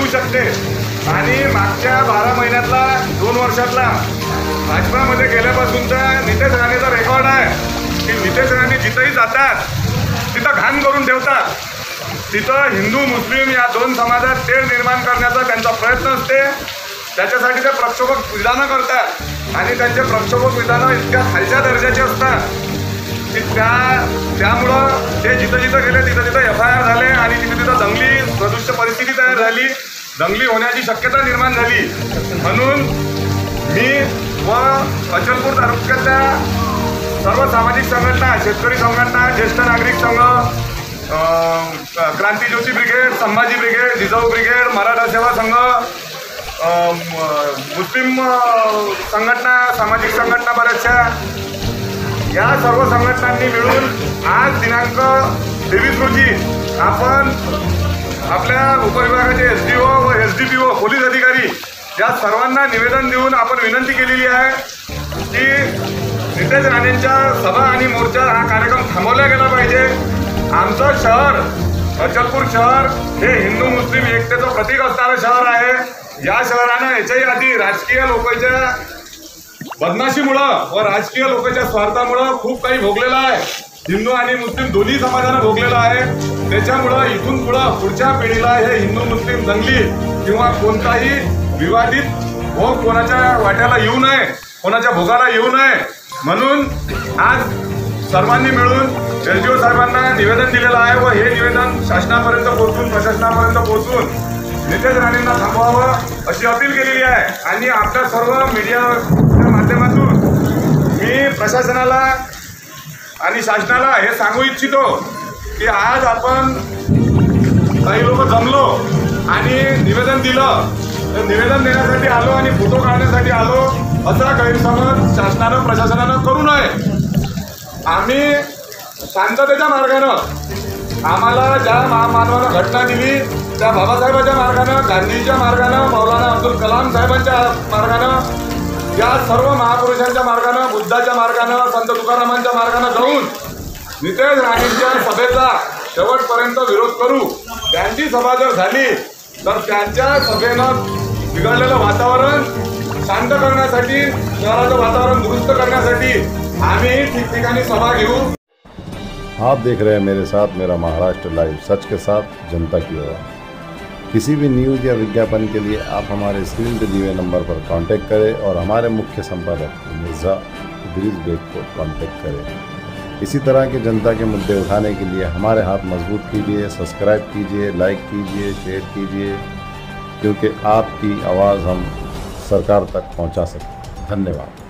शकते। आणि मागच्या 12 महिन्यातला 2 वर्षातला भाजपामध्ये गेल्यापासूनचा नितेश राणेचा रेकॉर्ड आहे की नितेश राणे जिथंही जातात तिथं घाण करून ठेवतात। तिथं हिंदू मुस्लिम या 2 समाजात तेढ निर्माण करण्याचा त्यांचा प्रयत्न असते। त्याच्यासाठी ते प्रक्षोभक विधानं करतात आणि त्यांचे प्रक्षोभक विधानं इतक्या खालच्या दर्जाचे असतात की त्यामुळं ते जिथं जिथं गेले तिथं तिथं FIR झाले आणि तिथं तिथं दंगली सदृश्य परिस्थिती तयार झाली, दंगली होण्याची शक्यता निर्माण झाली। म्हणून मी व अचलपूर तालुक्यातल्या सर्व सामाजिक संघटना, शेतकरी संघटना, ज्येष्ठ नागरिक संघ, Krantijyoti brigade, Sambhaji brigade, Jijau brigade, Maratha Seva Sangh, मुस्लिम संघटना, सामाजिक संघटना बऱ्याचशा, या सर्व संघटनांनी मिळून आज दिनांक 23 रोजी आपण आपल्या उपविभागाचे SDO व SDPO पोलीस अधिकारी या सर्वांना निवेदन देऊन आपण विनंती केलेली आहे की नितेश राणेंच्या सभा आणि मोर्चा हा कार्यक्रम थांबवला गेला पाहिजे। आमचं शहर अचलपूर शहर हे हिंदू मुस्लिम एकतेचं प्रतीक असणारं शहर आहे। या शहरानं याच्याही आधी राजकीय लोकांच्या बदमाशीमुळं व राजकीय लोकांच्या स्वार्थामुळं खूप काही भोगलेलं आहे। हिंदू आणि मुस्लिम दोन्ही समाजानं भोगलेलं आहे। त्याच्यामुळं इथून पुढच्या पिढीला हे हिंदू मुस्लिम दंगली किंवा कोणताही विवादित भोग कोणाच्या वाट्याला येऊ नये, कोणाच्या भोगाला येऊ नये म्हणून आज सर्वांनी मिळून SDO साहेबांना निवेदन दिलेलं आहे व हे निवेदन शासनापर्यंत पोहोचून, प्रशासनापर्यंत पोहोचून नितेश राणेंना थांबवावं अशी अपील केलेली आहे। आणि आपल्या सर्व मीडियाच्या माध्यमातून मी प्रशासनाला आणि शासनाला हे सांगू इच्छितो की आज आपण काही लोक जमलो आणि निवेदन दिलं, तर निवेदन देण्यासाठी आलो आणि फोटो काढण्यासाठी आलो असा गैरसमज शासनानं प्रशासनानं करू नये। आम्ही शांततेच्या मार्गानं आम्हाला ज्या महामानवानं घटना दिली त्या बाबासाहेबांच्या मार्गानं, गांधीच्या मार्गानं, मौलाना अब्दुल कलाम साहेबांच्या मार्गानं, या सर्व महापुरुषांच्या मार्गानं, बुद्धाच्या मार्गानं, संत तुकारामांच्या मार्गानं जाऊन नितेश राणेंच्या सभेचा शेवटपर्यंत विरोध करू। त्यांची सभा जर झाली तर त्यांच्या सभेनं बिघडलेलं वातावरण शांत करण्यासाठी, शहराचं वातावरण दुरुस्त करण्यासाठी आम्ही ठिकठिकाणी सभा घेऊ। आप देख रहे हैं मेरे साथ मेरा महाराष्ट्र लाइव, सच के साथ जनता की आवाज़। किसी भी न्यूज़ या विज्ञापन के लिए आप हमारे स्क्रीन पर दिए हुए नंबर पर कांटेक्ट करें और हमारे मुख्य संपादक मिर्ज़ा इदरीस बेग को कांटेक्ट करें। इसी तरह के जनता के मुद्दे उठाने के लिए हमारे हाथ मजबूत कीजिए, सब्सक्राइब कीजिए, लाइक कीजिए, शेयर कीजिए, क्योंकि आपकी आवाज़ हम सरकार तक पहुंचा सकते हैं। धन्यवाद।